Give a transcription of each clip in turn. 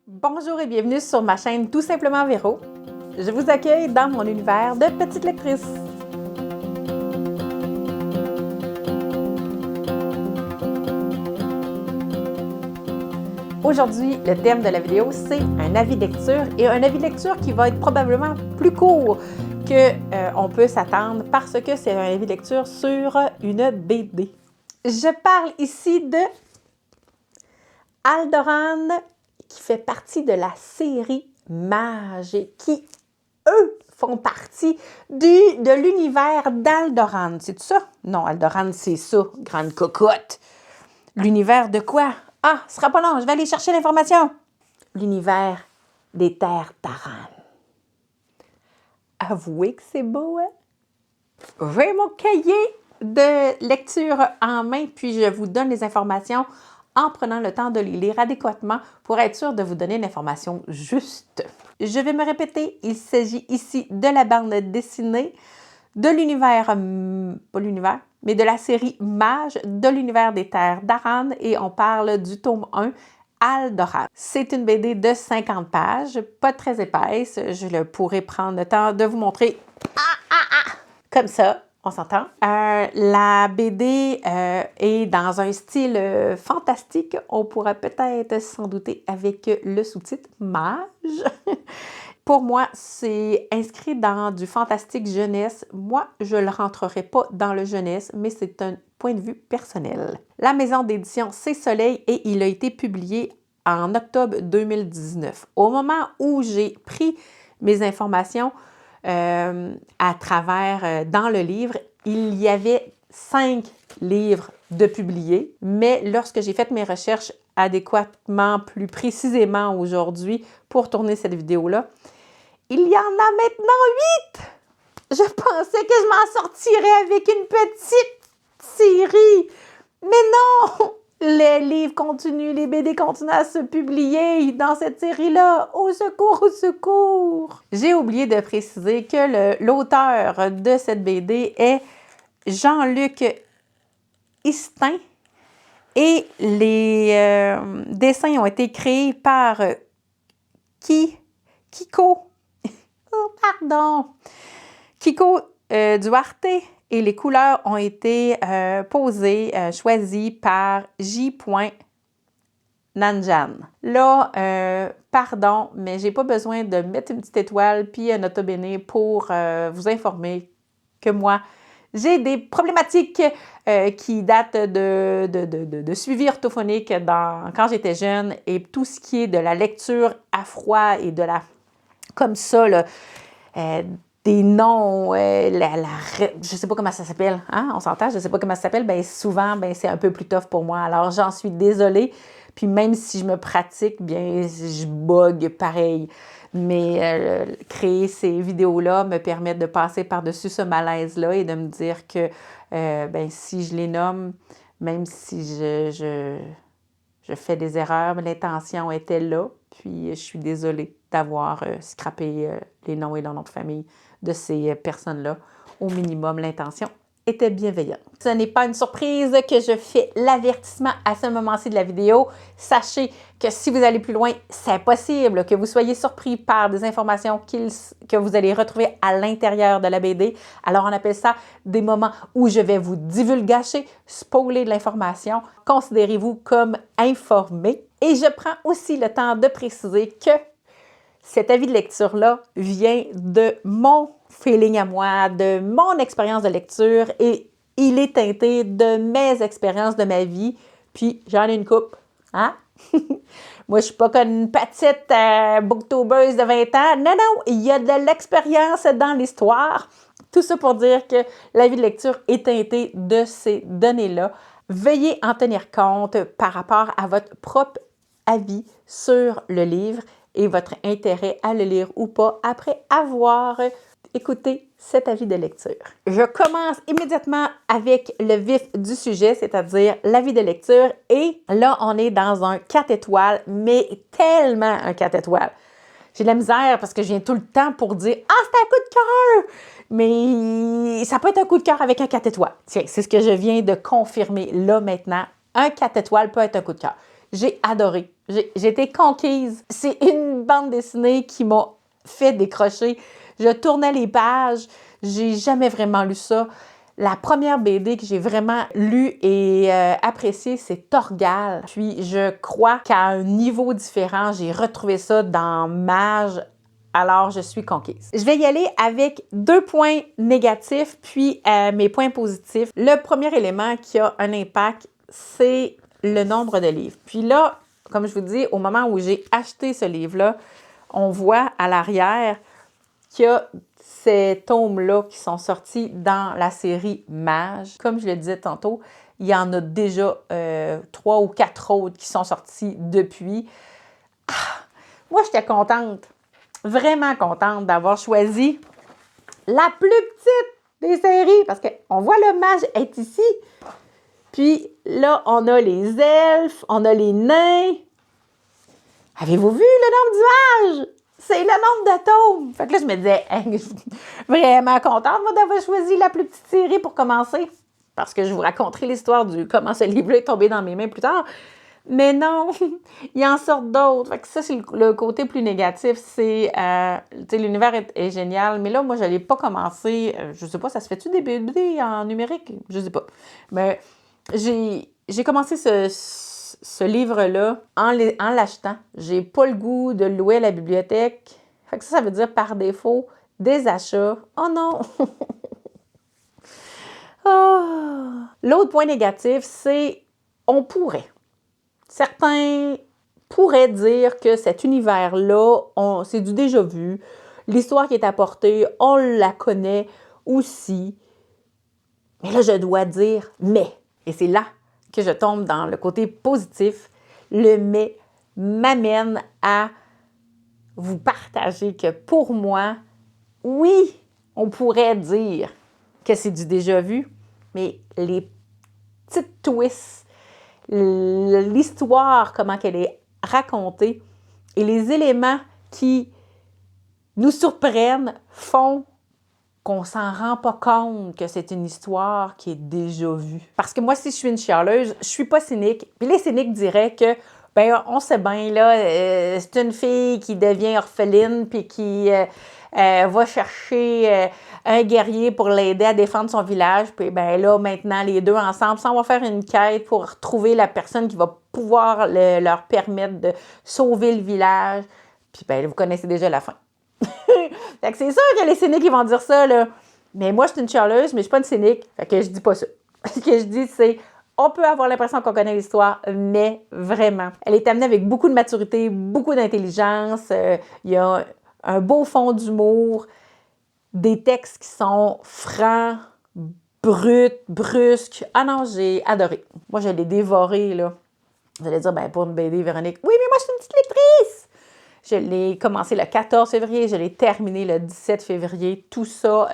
Bonjour et bienvenue sur ma chaîne Tout simplement Véro. Je vous accueille dans mon univers de petite lectrice. Aujourd'hui, le thème de la vidéo, c'est un avis de lecture et un avis de lecture qui va être probablement plus court qu'on peut s'attendre parce que c'est un avis de lecture sur une BD. Je parle ici de Alderan, qui fait partie de la série Mage et qui, eux, font partie de l'univers d'Alderan. C'est ça? Non, Alderan, c'est ça, grande cocotte. L'univers de quoi? Ah, ce sera pas long, je vais aller chercher l'information. L'univers des terres d'Aran. Avouez que c'est beau, hein? J'ai mon cahier de lecture en main, puis je vous donne les informations en prenant le temps de les lire adéquatement pour être sûr de vous donner l'information juste. Je vais me répéter, il s'agit ici de la bande dessinée, de l'univers, pas l'univers, mais de la série Mage, de l'univers des terres d'Aran, et on parle du tome 1, Alderan. C'est une BD de 50 pages, pas très épaisse, je pourrais prendre le temps de vous montrer comme ça. On s'entend. La BD est dans un style fantastique. On pourra peut-être s'en douter avec le sous-titre Mage. Pour moi, c'est inscrit dans du fantastique jeunesse. Moi, je ne le rentrerai pas dans le jeunesse, mais c'est un point de vue personnel. La maison d'édition, c'est Soleil et il a été publié en octobre 2019. Au moment où j'ai pris mes informations, à travers, dans le livre, il y avait 5 livres de publiés, mais lorsque j'ai fait mes recherches adéquatement, plus précisément aujourd'hui pour tourner cette vidéo-là, il y en a maintenant 8! Je pensais que je m'en sortirais avec une petite série, mais non! Les livres continuent, les BD continuent à se publier dans cette série-là. Au secours, au secours! J'ai oublié de préciser que l'auteur de cette BD est Jean-Luc Istin et les dessins ont été créés par Kiko Duarte. Et les couleurs ont été choisies par J. Nanjan. Là, pardon, mais j'ai pas besoin de mettre une petite étoile puis un autobéné pour vous informer que moi, j'ai des problématiques qui datent de suivi orthophonique quand j'étais jeune et tout ce qui est de la lecture à froid et de la... comme ça, là, des noms, je sais pas comment ça s'appelle, hein? On s'entend, je sais pas comment ça s'appelle, bien souvent, ben c'est un peu plus tough pour moi. Alors, j'en suis désolée, puis même si je me pratique, bien, je bug pareil. Mais créer ces vidéos-là me permet de passer par-dessus ce malaise-là et de me dire que, ben si je les nomme, même si je fais des erreurs, l'intention était là, puis je suis désolée d'avoir scrappé les noms et le nom de famille de ces personnes-là. Au minimum, l'intention était bienveillante. Ce n'est pas une surprise que je fais l'avertissement à ce moment-ci de la vidéo. Sachez que si vous allez plus loin, c'est possible que vous soyez surpris par des informations que vous allez retrouver à l'intérieur de la BD. Alors, on appelle ça des moments où je vais vous divulgacher, spoiler de l'information. Considérez-vous comme informé. Et je prends aussi le temps de préciser que cet avis de lecture-là vient de mon feeling à moi, de mon expérience de lecture et il est teinté de mes expériences de ma vie. Puis, j'en ai une coupe, hein? Moi, je suis pas comme une petite booktubeuse de 20 ans. Non, non, il y a de l'expérience dans l'histoire. Tout ça pour dire que l'avis de lecture est teinté de ces données-là. Veuillez en tenir compte par rapport à votre propre avis sur le livre et votre intérêt à le lire ou pas après avoir écouté cet avis de lecture. Je commence immédiatement avec le vif du sujet, c'est-à-dire l'avis de lecture. Et là, on est dans un 4 étoiles, mais tellement un 4 étoiles. J'ai de la misère parce que je viens tout le temps pour dire « Ah, c'est un coup de cœur! » Mais ça peut être un coup de cœur avec un 4 étoiles. Tiens, c'est ce que je viens de confirmer là maintenant. Un 4 étoiles peut être un coup de cœur. J'ai adoré J'étais conquise. C'est une bande dessinée qui m'a fait décrocher. Je tournais les pages. J'ai jamais vraiment lu ça. La première BD que j'ai vraiment lue et appréciée, c'est Torgal. Puis je crois qu'à un niveau différent, j'ai retrouvé ça dans Mage. Alors, je suis conquise. Je vais y aller avec 2 points négatifs, puis mes points positifs. Le premier élément qui a un impact, c'est le nombre de livres. Puis là, comme je vous dis, au moment où j'ai acheté ce livre-là, on voit à l'arrière qu'il y a ces tomes-là qui sont sortis dans la série Mage. Comme je le disais tantôt, il y en a déjà 3 ou 4 autres qui sont sortis depuis. Moi, j'étais contente, vraiment contente d'avoir choisi la plus petite des séries parce qu'on voit le Mage est ici. Puis là, on a les elfes, on a les nains. Avez-vous vu le nombre d'images? C'est le nombre de tomes. Fait que là, je me disais, hey, je suis vraiment contente, moi, d'avoir choisi la plus petite série pour commencer. Parce que je vous raconterai l'histoire de comment ce livre-là est tombé dans mes mains plus tard. Mais non, il en sort d'autres. Fait que ça, c'est le côté plus négatif. C'est, l'univers est génial. Mais là, moi, je ne l'ai pas commencé. Je ne sais pas, ça se fait-tu des BD en numérique? Je ne sais pas. Mais j'ai commencé ce livre-là en l'achetant. J'ai pas le goût de le louer à la bibliothèque. Fait que ça veut dire par défaut des achats. Oh non! Oh. L'autre point négatif, c'est certains pourraient dire que cet univers-là, c'est du déjà vu. L'histoire qui est apportée, on la connaît aussi. Mais là, je dois dire mais. Et c'est là que je tombe dans le côté positif. Le mais m'amène à vous partager que pour moi, oui, on pourrait dire que c'est du déjà vu, mais les petites twists, l'histoire, comment qu'elle est racontée et les éléments qui nous surprennent font qu'on s'en rend pas compte que c'est une histoire qui est déjà vue. Parce que moi, si je suis une chialeuse, je suis pas cynique. Puis les cyniques diraient que, ben on sait bien, là, c'est une fille qui devient orpheline puis qui va chercher un guerrier pour l'aider à défendre son village. Puis ben là, maintenant, les deux ensemble, ça, on va faire une quête pour retrouver la personne qui va pouvoir leur permettre de sauver le village. Puis ben vous connaissez déjà la fin. Fait que c'est sûr que les cyniques, ils vont dire ça, là. Mais moi, je suis une chialeuse, mais je suis pas une cynique. Fait que je dis pas ça. Ce que je dis, c'est, on peut avoir l'impression qu'on connaît l'histoire, mais vraiment. Elle est amenée avec beaucoup de maturité, beaucoup d'intelligence. Il y a un beau fond d'humour, des textes qui sont francs, bruts, brusques. Ah non, j'ai adoré. Moi, je l'ai dévoré, là. Vous allez dire, ben pour une BD, Véronique, oui, mais moi, je suis une petite lectrice! Je l'ai commencé le 14 février, je l'ai terminé le 17 février. Tout ça,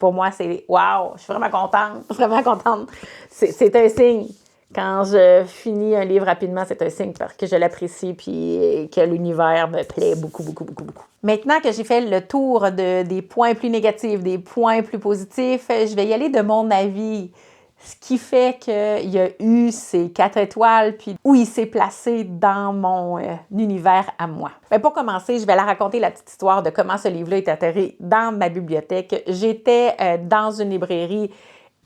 pour moi, c'est wow, je suis vraiment contente, vraiment contente. C'est un signe. Quand je finis un livre rapidement, c'est un signe parce que je l'apprécie puis que l'univers me plaît beaucoup, beaucoup, beaucoup, beaucoup. Maintenant que j'ai fait le tour des points plus négatifs, des points plus positifs, je vais y aller de mon avis. Ce qui fait qu'il y a eu ces 4 étoiles, puis où il s'est placé dans mon univers à moi. Mais pour commencer, je vais la raconter, la petite histoire de comment ce livre-là est atterri dans ma bibliothèque. J'étais dans une librairie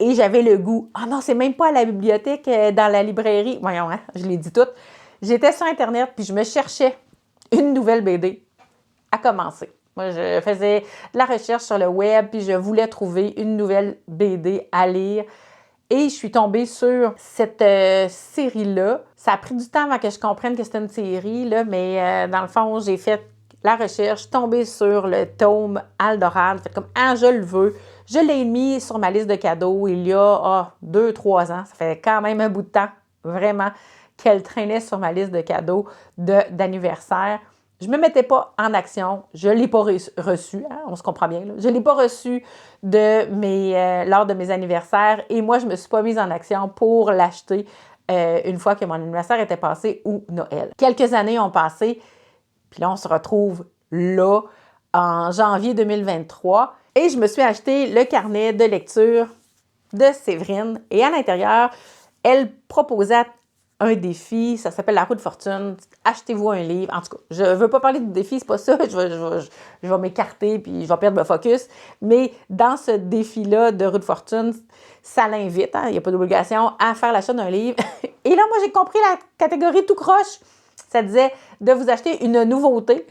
et j'avais le goût. Ah non, c'est même pas à la bibliothèque, dans la librairie. Voyons, hein, je l'ai dit tout. J'étais sur Internet, puis je me cherchais une nouvelle BD à commencer. Moi, je faisais de la recherche sur le web, puis je voulais trouver une nouvelle BD à lire. Et je suis tombée sur cette série-là. Ça a pris du temps avant que je comprenne que c'était une série, là, mais dans le fond, j'ai fait la recherche, tombée sur le tome Aldorad. Fait comme, ah, je le veux. Je l'ai mis sur ma liste de cadeaux il y a 2-3 ans. Ça fait quand même un bout de temps, vraiment, qu'elle traînait sur ma liste de cadeaux d'anniversaire. Je ne me mettais pas en action. Je ne l'ai pas reçu. Hein, on se comprend bien. Là. Je ne l'ai pas reçu lors de mes anniversaires. Et moi, je ne me suis pas mise en action pour l'acheter une fois que mon anniversaire était passé ou Noël. Quelques années ont passé. Puis là, on se retrouve là en janvier 2023. Et je me suis acheté le carnet de lecture de Séverine. Et à l'intérieur, elle proposait un défi, ça s'appelle la roue de fortune. Achetez-vous un livre. En tout cas, je ne veux pas parler du défi, c'est pas ça. Je vais m'écarter puis je vais perdre mon focus. Mais dans ce défi-là de roue de fortune, ça l'invite, il n'y a pas d'obligation, à faire l'achat d'un livre. Et là, moi, j'ai compris la catégorie tout croche. Ça disait de vous acheter une nouveauté.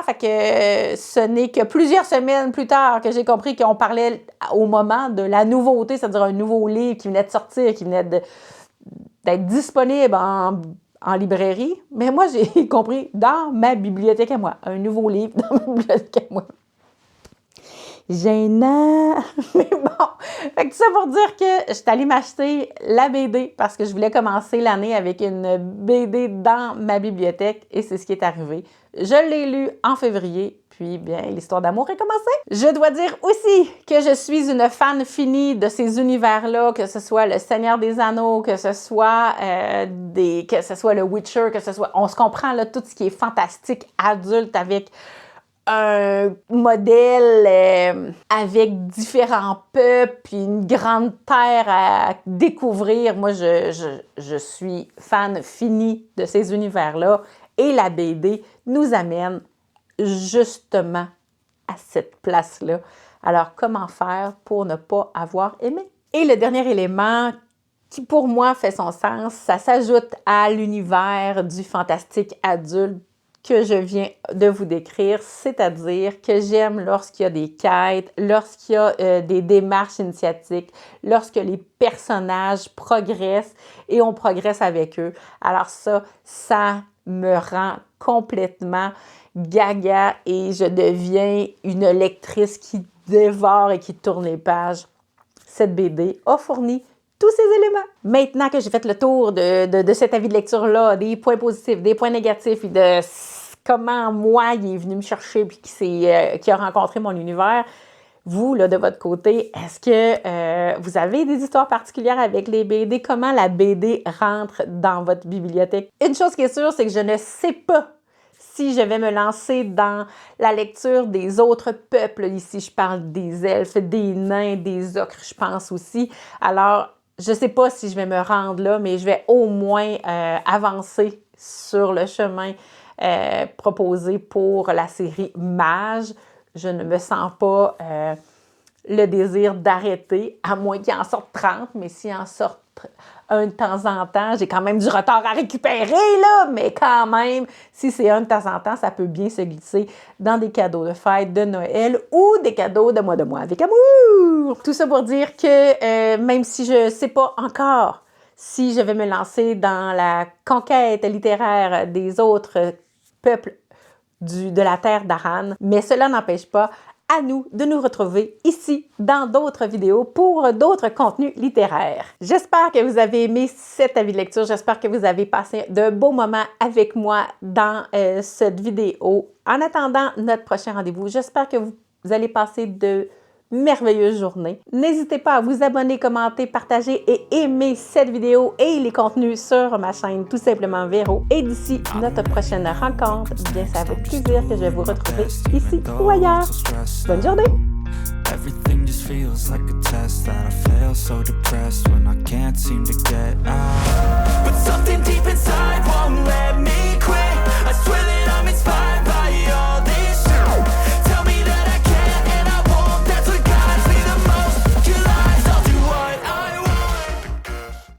Fait que ce n'est que plusieurs semaines plus tard que j'ai compris qu'on parlait au moment de la nouveauté, c'est-à-dire un nouveau livre qui venait de sortir, qui venait d'être disponible en librairie. Mais moi, j'ai compris dans ma bibliothèque à moi. Un nouveau livre dans ma bibliothèque à moi. Gênant! Mais bon, fait que tout ça pour dire que je suis allée m'acheter la BD parce que je voulais commencer l'année avec une BD dans ma bibliothèque et c'est ce qui est arrivé. Je l'ai lu en février, puis bien, l'histoire d'amour est commencée. Je dois dire aussi que je suis une fan finie de ces univers-là, que ce soit le Seigneur des Anneaux, que ce soit le Witcher, que ce soit... On se comprend, là, tout ce qui est fantastique, adulte, avec un modèle avec différents peuples, puis une grande terre à découvrir. Moi, je suis fan finie de ces univers-là. Et la BD nous amène justement à cette place-là. Alors, comment faire pour ne pas avoir aimé? Et le dernier élément qui, pour moi, fait son sens, ça s'ajoute à l'univers du fantastique adulte que je viens de vous décrire, c'est-à-dire que j'aime lorsqu'il y a des quêtes, lorsqu'il y a des démarches initiatiques, lorsque les personnages progressent et on progresse avec eux. Alors ça me rend complètement gaga et je deviens une lectrice qui dévore et qui tourne les pages. Cette BD a fourni tous ces éléments. Maintenant que j'ai fait le tour de cet avis de lecture-là, des points positifs, des points négatifs et de comment moi, il est venu me chercher puis qui a rencontré mon univers, vous, là, de votre côté, est-ce que vous avez des histoires particulières avec les BD? Comment la BD rentre dans votre bibliothèque? Une chose qui est sûre, c'est que je ne sais pas si je vais me lancer dans la lecture des autres peuples. Ici, je parle des elfes, des nains, des ocres, je pense aussi. Alors, je ne sais pas si je vais me rendre là, mais je vais au moins avancer sur le chemin proposé pour la série Mage. Je ne me sens pas le désir d'arrêter, à moins qu'il en sorte 30, mais s'il en sort un de temps en temps, j'ai quand même du retard à récupérer, là, mais quand même, si c'est un de temps en temps, ça peut bien se glisser dans des cadeaux de fête, de Noël ou des cadeaux de mois avec amour. Tout ça pour dire que même si je ne sais pas encore si je vais me lancer dans la conquête littéraire des autres peuples de la terre d'Aran, mais cela n'empêche pas à nous de nous retrouver ici dans d'autres vidéos pour d'autres contenus littéraires. J'espère que vous avez aimé cet avis de lecture. J'espère que vous avez passé de beaux moments avec moi dans cette vidéo. En attendant notre prochain rendez-vous, j'espère que vous allez passer de merveilleuse journée. N'hésitez pas à vous abonner, commenter, partager et aimer cette vidéo et les contenus sur ma chaîne Tout simplement Véro. Et d'ici notre prochaine rencontre, bien c'est avec plaisir que je vais vous retrouver ici ou ailleurs. Bonne journée! Everything just feels like a test that I fail, so depressed when I can't seem to get out.